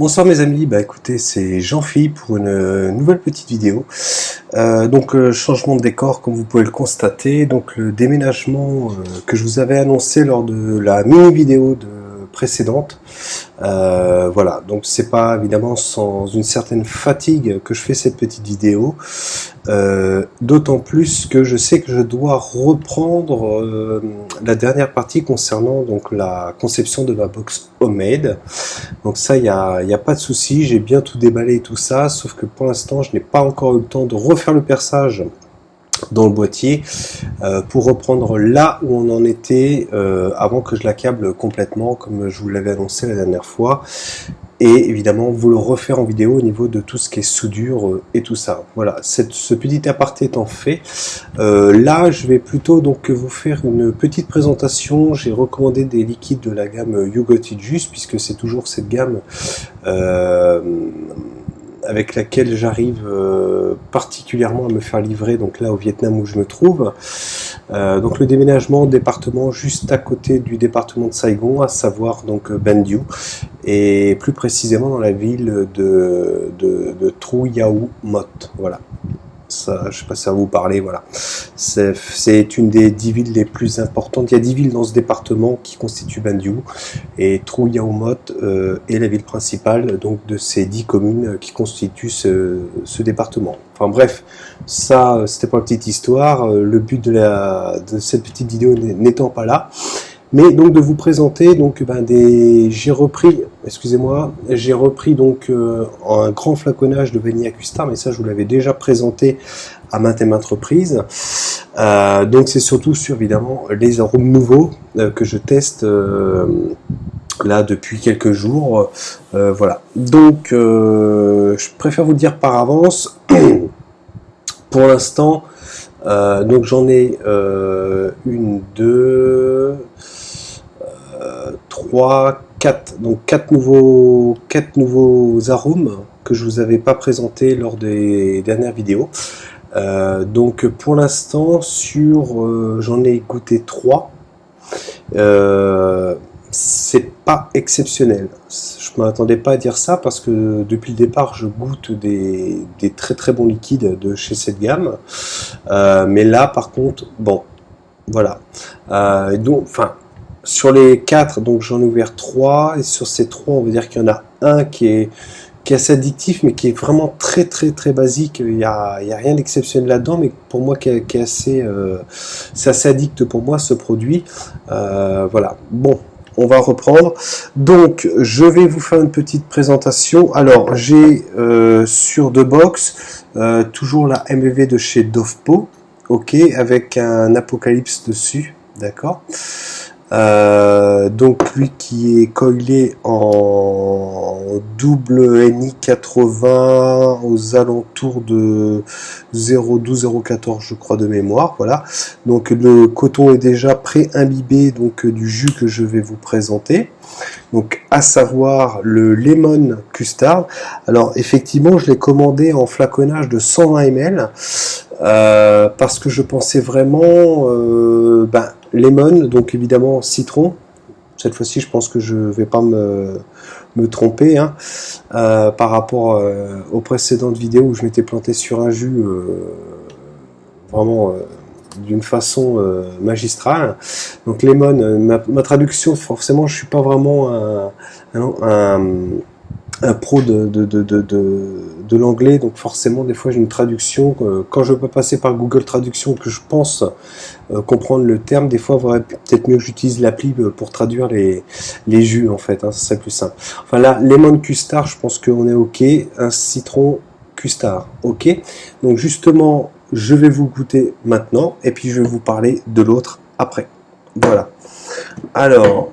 Bonsoir mes amis, bah écoutez c'est Jean-Philippe pour une nouvelle petite vidéo. Changement de décor comme vous pouvez le constater, donc le déménagement que je vous avais annoncé lors de la mini vidéo précédente. Voilà, donc c'est pas évidemment sans une certaine fatigue que je fais cette petite vidéo, d'autant plus que je sais que je dois reprendre la dernière partie concernant donc la conception de ma box homemade. Donc ça, il y a pas de souci, j'ai bien tout déballé et tout ça, sauf que pour l'instant je n'ai pas encore eu le temps de refaire le perçage dans le boîtier pour reprendre là où on en était avant que je l'accable complètement comme je vous l'avais annoncé la dernière fois, et évidemment vous le refaire en vidéo au niveau de tout ce qui est soudure et tout ça. Voilà, ce petit aparté étant fait, là je vais plutôt donc vous faire une petite présentation. J'ai recommandé des liquides de la gamme You Got It Just, puisque c'est toujours cette gamme avec laquelle j'arrive particulièrement à me faire livrer, donc là au Vietnam où je me trouve. Donc le déménagement département juste à côté du département de Saigon, à savoir donc Ban Du, et plus précisément dans la ville de Tru Yau Mot. Voilà. Ça, je sais pas si ça va vous parler, voilà. C'est une des 10 villes les plus importantes. Il y a 10 villes dans ce département qui constituent Ban Du, et Tru Yau Mot est la ville principale donc de ces 10 communes qui constituent ce département. Enfin bref, ça c'était pour la petite histoire. Le but de cette petite vidéo n'étant pas là, mais donc de vous présenter donc j'ai repris donc un grand flaconnage de Vanilla Custard, mais ça je vous l'avais déjà présenté à maintes et maintes reprises. Donc c'est surtout sur évidemment les arômes nouveaux que je teste là depuis quelques jours. Voilà, donc je préfère vous le dire par avance. Pour l'instant donc j'en ai une, deux, 3, 4, donc 4 nouveaux arômes que je vous avais pas présenté lors des dernières vidéos. Donc pour l'instant j'en ai goûté 3. C'est pas exceptionnel. Je m'attendais pas à dire ça parce que depuis le départ je goûte des très très bons liquides de chez cette gamme. Mais là par contre, bon, voilà. Donc, enfin, sur les 4, donc j'en ai ouvert 3, et sur ces 3, on va dire qu'il y en a un qui est assez addictif, mais qui est vraiment très très très basique. Il y a rien d'exceptionnel là-dedans, mais pour moi qui est assez, c'est assez addict pour moi ce produit. Voilà. Bon, on va reprendre. Donc, je vais vous faire une petite présentation. Alors, j'ai sur deux box toujours la MVV de chez Dovpo, ok, avec un Apocalypse dessus, d'accord. Donc lui qui est coilé en double NI 80 aux alentours de 0,12-0,14 je crois de mémoire. Voilà, donc le coton est déjà pré-imbibé donc du jus que je vais vous présenter, donc à savoir le Lemon Custard. Alors effectivement je l'ai commandé en flaconnage de 120 ml parce que je pensais vraiment lemon, donc évidemment citron. Cette fois-ci je pense que je vais pas me tromper hein, par rapport aux précédentes vidéos où je m'étais planté sur un jus vraiment d'une façon magistrale. Donc lemon, ma traduction, forcément je suis pas vraiment un pro de l'anglais, donc forcément des fois j'ai une traduction, quand je peux passer par Google Traduction, que je pense comprendre le terme, des fois il faudrait peut-être mieux que j'utilise l'appli pour traduire les jus en fait, hein, ça serait plus simple. Enfin là, Lemon Custard, je pense qu'on est ok, un citron Custard, ok. Donc justement, je vais vous goûter maintenant, et puis je vais vous parler de l'autre après. Voilà. Alors,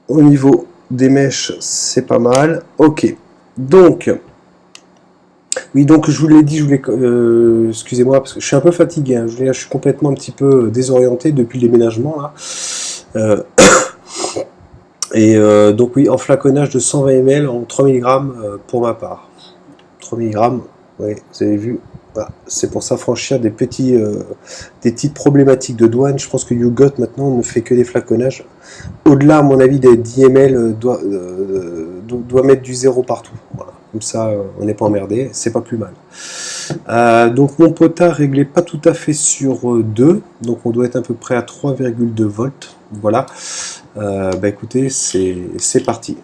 au niveau des mèches, c'est pas mal. Ok. Donc, oui, donc je vous l'ai dit, excusez-moi parce que je suis un peu fatigué. Hein, je suis complètement un petit peu désorienté depuis le déménagement là. Donc oui, en flaconnage de 120 ml en 3 mg pour ma part. 3 mg, ouais, vous avez vu. Voilà. C'est pour s'affranchir des petites problématiques de douane. Je pense que YouGot maintenant ne fait que des flaconnages. Au-delà, à mon avis, des 10 ml, doit mettre du zéro partout. Voilà. Comme ça, on n'est pas emmerdé. C'est pas plus mal. Donc mon potard réglé pas tout à fait sur 2. Donc on doit être à peu près à 3,2 volts. Voilà. Bah écoutez, c'est parti.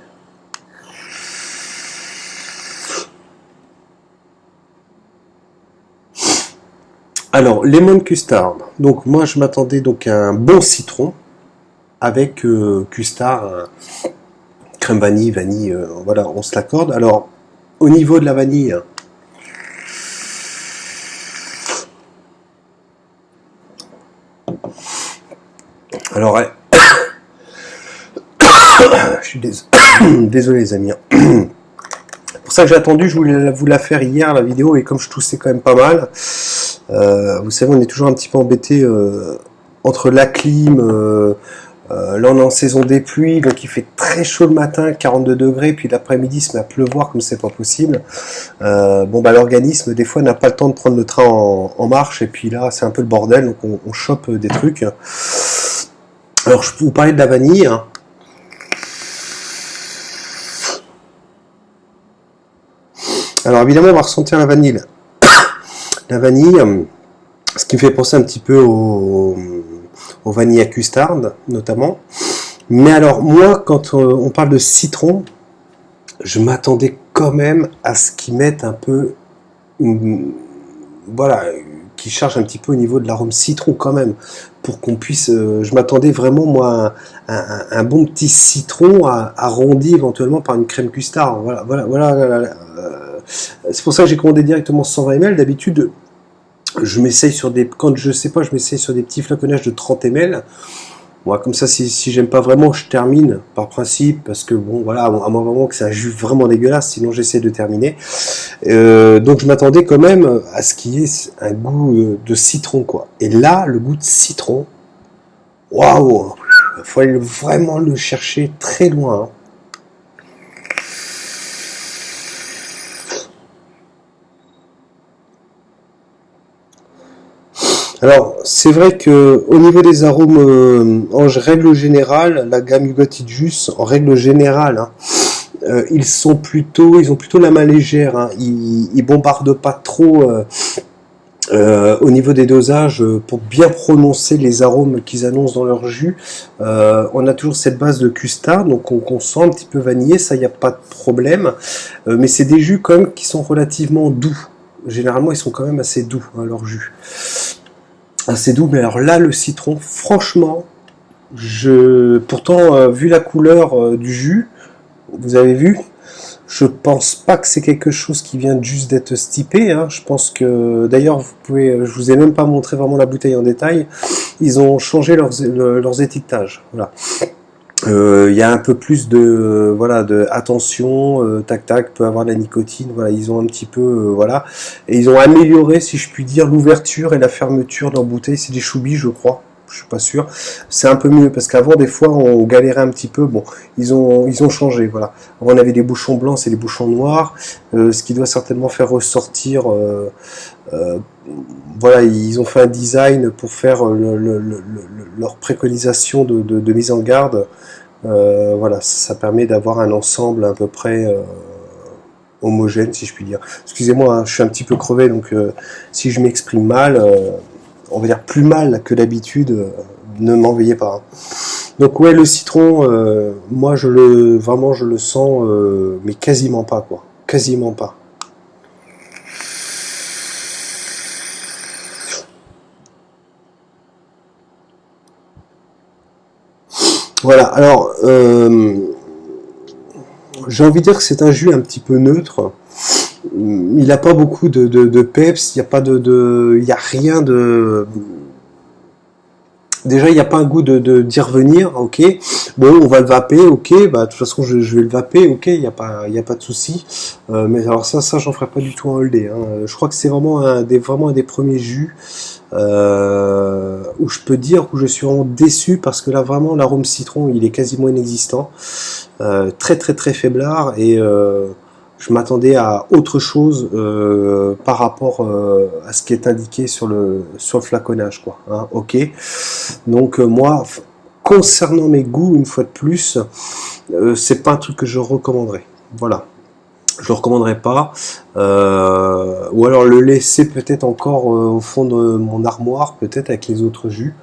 Alors, lemon custard. Donc moi je m'attendais donc à un bon citron avec custard, crème vanille, voilà, on se l'accorde. Alors, au niveau de la vanille, alors, je suis désolé les amis. C'est pour ça que j'ai attendu, je voulais vous la faire hier la vidéo, et comme je toussais quand même pas mal, vous savez, on est toujours un petit peu embêté entre la clim, là on est en saison des pluies, donc il fait très chaud le matin, 42 degrés, puis l'après-midi il se met à pleuvoir comme c'est pas possible. Bon bah l'organisme des fois n'a pas le temps de prendre le train en marche, et puis là c'est un peu le bordel, donc on chope des trucs. Alors je peux vous parler de la vanille, hein. Alors évidemment on va ressentir la vanille. La vanille, ce qui me fait penser un petit peu au vanille à custard notamment. Mais alors moi quand on parle de citron, je m'attendais quand même à ce qu'ils mettent un peu, voilà, qui charge un petit peu au niveau de l'arôme citron quand même, pour qu'on puisse, je m'attendais vraiment moi à un bon petit citron arrondi éventuellement par une crème custard. Voilà. C'est pour ça que j'ai commandé directement 120 ml. D'habitude je m'essaye sur des, quand je sais pas, je m'essaye sur des petits flaconnages de 30 ml. Moi, comme ça, si j'aime pas vraiment, je termine par principe, parce que bon, voilà, à moins vraiment que c'est un jus vraiment dégueulasse, sinon j'essaie de terminer. Donc je m'attendais quand même à ce qu'il y ait un goût de citron, quoi. Et là, le goût de citron, waouh, il faut aller vraiment le chercher très loin, hein. Alors, c'est vrai que au niveau des arômes, en règle générale, la gamme YouGot Juice, en règle générale, hein, ils ont plutôt la main légère, hein. Ils bombardent pas trop au niveau des dosages pour bien prononcer les arômes qu'ils annoncent dans leur jus. On a toujours cette base de custard, donc on sent un petit peu vanillé, ça, il n'y a pas de problème. Mais c'est des jus quand même qui sont relativement doux. Généralement, ils sont quand même assez doux, hein, leur jus. Assez doux, mais alors là, le citron, franchement, pourtant, vu la couleur du jus, vous avez vu, je pense pas que c'est quelque chose qui vient juste d'être stipé, hein. Je pense que, d'ailleurs, je vous ai même pas montré vraiment la bouteille en détail, ils ont changé leurs étiquetages, voilà. Il y a un peu plus de attention, tac peut avoir de la nicotine, voilà, ils ont un petit peu voilà, et ils ont amélioré, si je puis dire, l'ouverture et la fermeture de leur bouteille. C'est des Choubi, je crois, je suis pas sûr. C'est un peu mieux parce qu'avant des fois on galérait un petit peu. Bon, ils ont changé, voilà. Avant on avait des bouchons blancs, c'est des bouchons noirs, ce qui doit certainement faire ressortir. Voilà, ils ont fait un design pour faire leur préconisation de mise en garde. Voilà, ça permet d'avoir un ensemble à peu près homogène, si je puis dire. Excusez-moi, hein, je suis un petit peu crevé, donc si je m'exprime mal, on va dire plus mal que d'habitude, ne m'en veuillez pas, hein. Donc ouais, le citron, moi je le sens, mais quasiment pas, quoi, quasiment pas. Voilà, alors j'ai envie de dire que c'est un jus un petit peu neutre. Il n'a pas beaucoup de peps, il n'y a pas il y a rien de. Déjà, il n'y a pas un goût d'y revenir, ok. Bon, on va le vaper, ok. Bah, de toute façon, je vais le vaper, ok. Il n'y a pas de souci. Mais alors ça, j'en ferai pas du tout un holdé, hein. Je crois que c'est vraiment un des premiers jus où je peux dire où je suis vraiment déçu parce que là, vraiment, l'arôme citron, il est quasiment inexistant, très faiblard, et je m'attendais à autre chose par rapport à ce qui est indiqué sur le flaconnage, quoi. Hein, ok. Donc moi, concernant mes goûts, une fois de plus, c'est pas un truc que je recommanderais. Voilà. Je le recommanderais pas, ou alors le laisser peut-être encore au fond de mon armoire, peut-être avec les autres jus,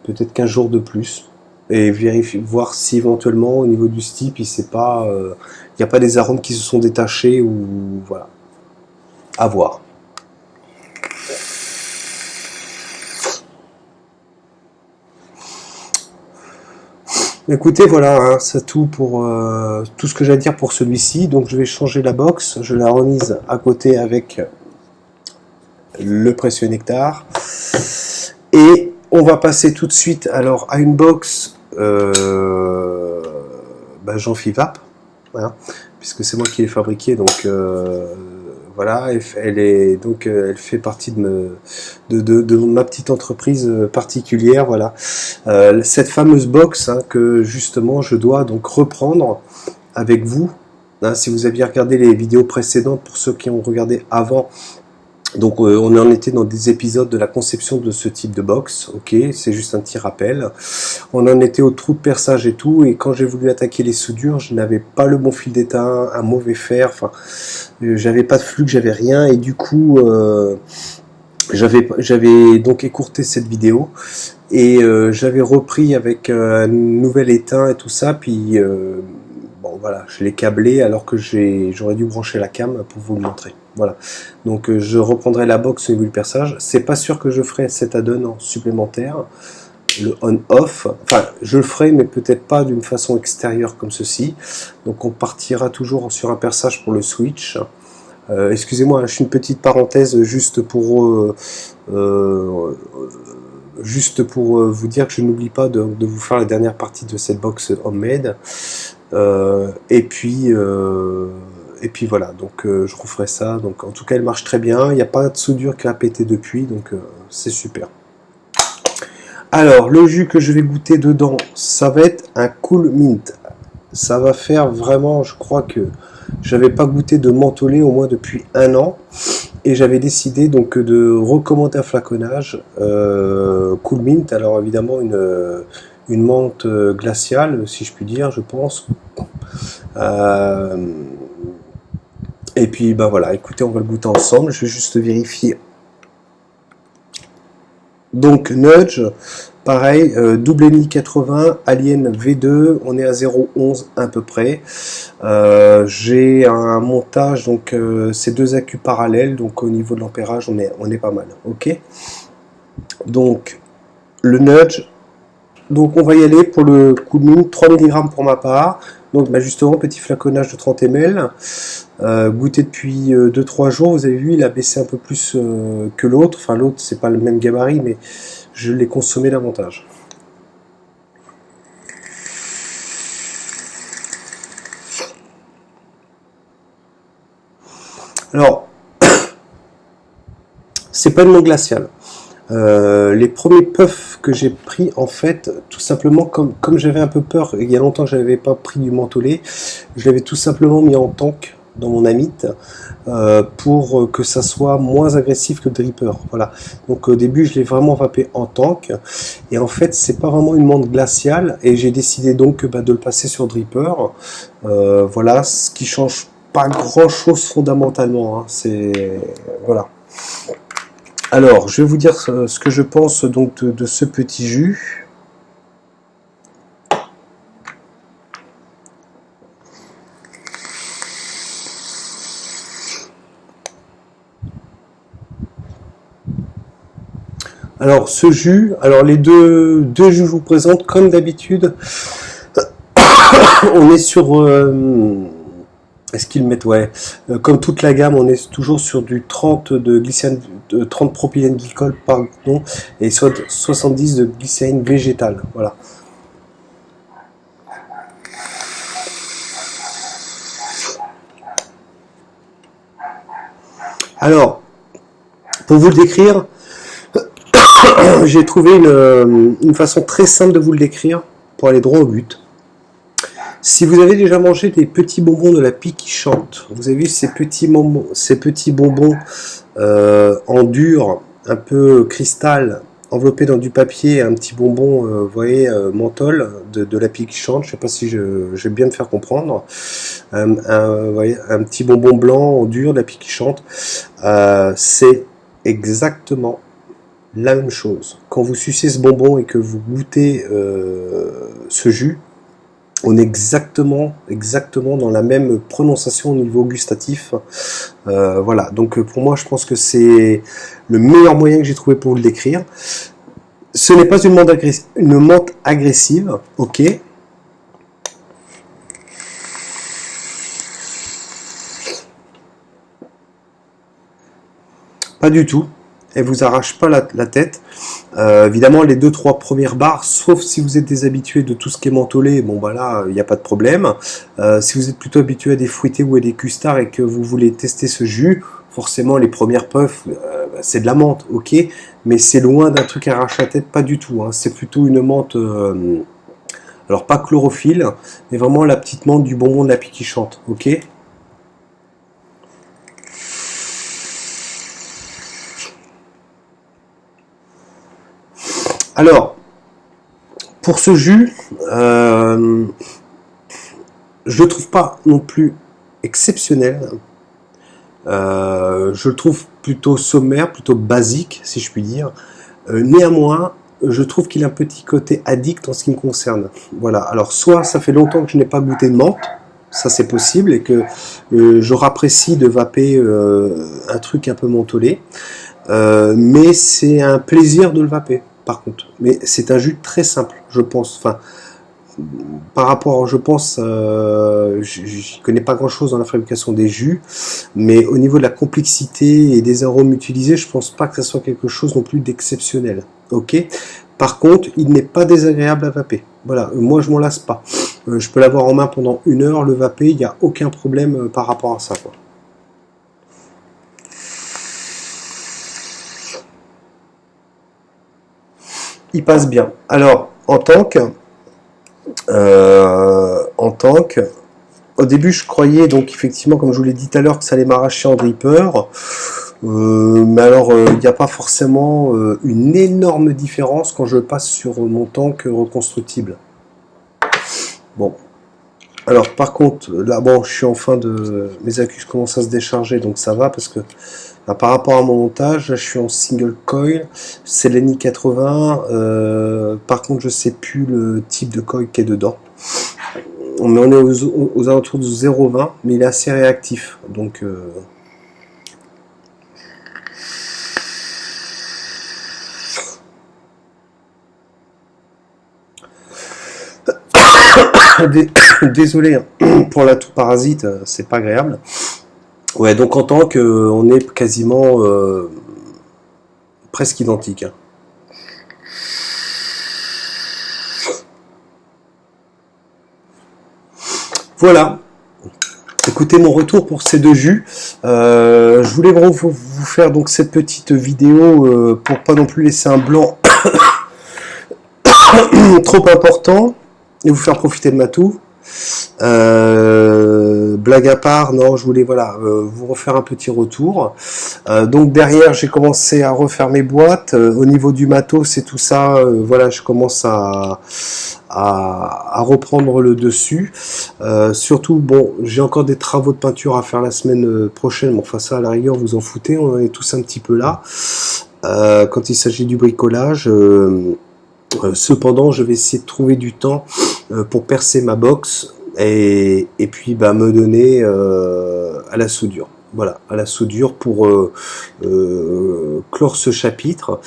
peut-être 15 jours de plus, et vérifier, voir si éventuellement au niveau du stipe, il n'y a pas des arômes qui se sont détachés, ou voilà, à voir. Écoutez, voilà, hein, c'est tout pour tout ce que j'ai à dire pour celui-ci. Donc je vais changer la box, je l'ai remise à côté avec le précieux nectar. Et on va passer tout de suite alors à une box Jean-Phi Vape, voilà, puisque c'est moi qui l'ai fabriqué, donc voilà, elle fait partie de ma petite entreprise particulière, voilà. Cette fameuse box, hein, que justement je dois donc reprendre avec vous. Hein, si vous aviez regardé les vidéos précédentes, pour ceux qui ont regardé avant, donc on en était dans des épisodes de la conception de ce type de box, ok, c'est juste un petit rappel. On en était au trou de perçage et tout, et quand j'ai voulu attaquer les soudures, je n'avais pas le bon fil d'étain, un mauvais fer, enfin, j'avais pas de flux, j'avais rien, et du coup, j'avais donc écourté cette vidéo, et j'avais repris avec un nouvel étain et tout ça, puis bon voilà, je l'ai câblé alors que j'aurais dû brancher la cam pour vous le montrer. Voilà, donc je reprendrai la box au niveau du perçage. C'est pas sûr que je ferai cet add-on en supplémentaire, le on-off. Enfin, je le ferai, mais peut-être pas d'une façon extérieure comme ceci. Donc on partira toujours sur un perçage pour le switch. Excusez-moi, je fais une petite parenthèse juste pour vous dire que je n'oublie pas de vous faire la dernière partie de cette box homemade. Et puis voilà, donc je referai ça. Donc en tout cas, elle marche très bien. Il n'y a pas de soudure qui a pété depuis, donc c'est super. Alors, le jus que je vais goûter dedans, ça va être un Cool Mint. Ça va faire vraiment, je crois que j'avais pas goûté de mentholé au moins depuis 1 an. Et j'avais décidé donc de recommander un flaconnage Cool Mint. Alors évidemment une menthe glaciale, si je puis dire, je pense. Et puis bah voilà, écoutez, on va le goûter ensemble. Je vais juste vérifier. Donc Nudge, pareil, double ENI 80, Alien V2, on est à 0,11 à peu près. J'ai un montage, donc c'est 2 accus parallèles, donc au niveau de l'ampérage, on est pas mal, ok. Donc le Nudge, donc on va y aller pour le Cool Mint, 3 mg pour ma part. Donc bah, justement, petit flaconnage de 30 ml, goûté depuis 2-3 jours, vous avez vu, il a baissé un peu plus que l'autre. Enfin l'autre, c'est pas le même gabarit, mais je l'ai consommé davantage. Alors, c'est pas une menthe glaciale. Les premiers puffs que j'ai pris, en fait, tout simplement, comme j'avais un peu peur, il y a longtemps que je n'avais pas pris du mentholé, je l'avais tout simplement mis en tank dans mon amit pour que ça soit moins agressif que le dripper. Voilà. Donc au début, je l'ai vraiment vapé en tank, et en fait, c'est pas vraiment une menthe glaciale, et j'ai décidé donc de le passer sur dripper. Voilà, ce qui change pas grand chose fondamentalement. Hein. C'est voilà. Alors, je vais vous dire ce que je pense donc de ce petit jus. Alors, ce jus, alors les deux jus je vous présente comme d'habitude. On est sur est-ce qu'ils mettent, ouais, comme toute la gamme, on est toujours sur du 30 de glycérine, 30 propylène glycol, pardon, et 70 de glycérine végétale, voilà. Alors, pour vous le décrire, j'ai trouvé une façon très simple de vous le décrire, pour aller droit au but. Si vous avez déjà mangé des petits bonbons de la pie qui chante, vous avez vu ces petits bonbons en dur, un peu cristal, enveloppé dans du papier, un petit bonbon, vous voyez, menthol de la pie qui chante. Je sais pas si je vais bien me faire comprendre. Vous voyez, un petit bonbon blanc en dur de la pie qui chante. C'est exactement la même chose. Quand vous sucez ce bonbon et que vous goûtez ce jus, on est exactement dans la même prononciation au niveau gustatif. Voilà, donc pour moi, je pense que c'est le meilleur moyen que j'ai trouvé pour le décrire. Ce n'est pas une menthe agressive, ok. Pas du tout. Elle vous arrache pas la tête. Évidemment, les 2-3 premières barres, sauf si vous êtes des habitués de tout ce qui est mentholé, bon bah là, il n'y a pas de problème. Si vous êtes plutôt habitué à des fruités ou à des custards et que vous voulez tester ce jus, forcément les premières puffs, c'est de la menthe, ok, mais c'est loin d'un truc arrache la tête, pas du tout. Hein. C'est plutôt une menthe, alors pas chlorophylle, mais vraiment la petite menthe du bonbon de la pie qui chante, ok. Alors, pour ce jus, je le trouve pas non plus exceptionnel. Je le trouve plutôt sommaire, plutôt basique, si je puis dire. Néanmoins, je trouve qu'il a un petit côté addict en ce qui me concerne. Voilà. Alors, soit ça fait longtemps que je n'ai pas goûté de menthe, ça c'est possible, et que je rapprécie de vaper un truc un peu mentholé. Mais c'est un plaisir de le vaper. Par contre, mais c'est un jus très simple, je pense. Enfin, par rapport, je pense, je connais pas grand-chose dans la fabrication des jus, mais au niveau de la complexité et des arômes utilisés, je pense pas que ça soit quelque chose non plus d'exceptionnel. Ok. Par contre, il n'est pas désagréable à vaper. Voilà, moi je m'en lasse pas. Je peux l'avoir en main pendant 1 heure, le vaper, il n'y a aucun problème par rapport à ça, quoi. Il passe bien. Alors, en tant que, au début, je croyais donc effectivement, comme je vous l'ai dit tout à l'heure, que ça allait m'arracher en dripper. Mais alors, il n'y a pas forcément une énorme différence quand je passe sur mon tank reconstructible. Bon. Alors, par contre, là, bon, je suis en fin de... Mes accus commencent à se décharger, donc ça va, parce que là, par rapport à mon montage, là, je suis en single coil, c'est l'ENI 80, par contre, je sais plus le type de coil qui est dedans. Mais on est aux alentours de 0,20, mais il est assez réactif, donc... Désolé pour la toux parasite, c'est pas agréable. Ouais, donc en tant que on est quasiment presque identique. Hein. Voilà. Écoutez mon retour pour ces deux jus. Je voulais vous faire donc cette petite vidéo pour pas non plus laisser un blanc trop important. Et vous faire profiter de ma toux. Blague à part, non, je voulais voilà vous refaire un petit retour. Donc derrière, j'ai commencé à refaire mes boîtes. Au niveau du matos et tout ça, voilà, je commence à reprendre le dessus. Surtout, bon, j'ai encore des travaux de peinture à faire la semaine prochaine. Bon, enfin ça, à la rigueur, vous en foutez, on est tous un petit peu là. Quand il s'agit du bricolage. Cependant, je vais essayer de trouver du temps pour percer ma box et puis bah, me donner à la soudure. Voilà, à la soudure pour clore ce chapitre.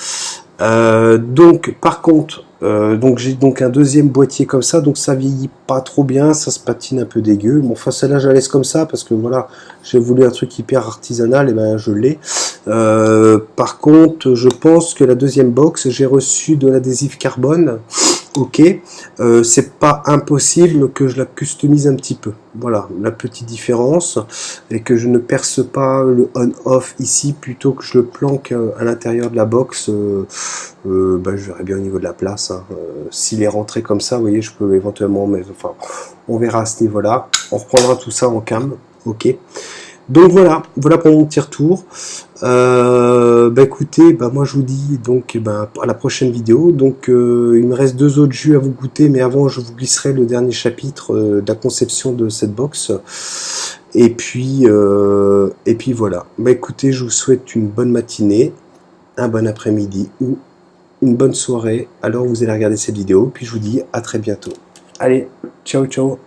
Donc, par contre, donc j'ai donc un deuxième boîtier comme ça, donc ça vieillit pas trop bien, ça se patine un peu dégueu. Bon, enfin celle-là je la laisse comme ça parce que voilà, j'ai voulu un truc hyper artisanal et ben je l'ai. Par contre, je pense que la deuxième box, j'ai reçu de l'adhésif carbone ok. C'est pas impossible que je la customise un petit peu. Voilà la petite différence, et que je ne perce pas le on-off ici plutôt que je le planque à l'intérieur de la box. Je verrai bien au niveau de la place. Hein. S'il est rentré comme ça, vous voyez, je peux éventuellement, mais enfin, on verra à ce niveau-là. On reprendra tout ça en cam, ok. Donc voilà pour mon petit retour. Écoutez, moi je vous dis donc à la prochaine vidéo. Donc il me reste 2 autres jus à vous goûter, mais avant je vous glisserai le dernier chapitre de la conception de cette box. Et puis voilà. Écoutez, je vous souhaite une bonne matinée, un bon après-midi ou une bonne soirée. Alors vous allez regarder cette vidéo. Puis je vous dis à très bientôt. Allez, ciao ciao.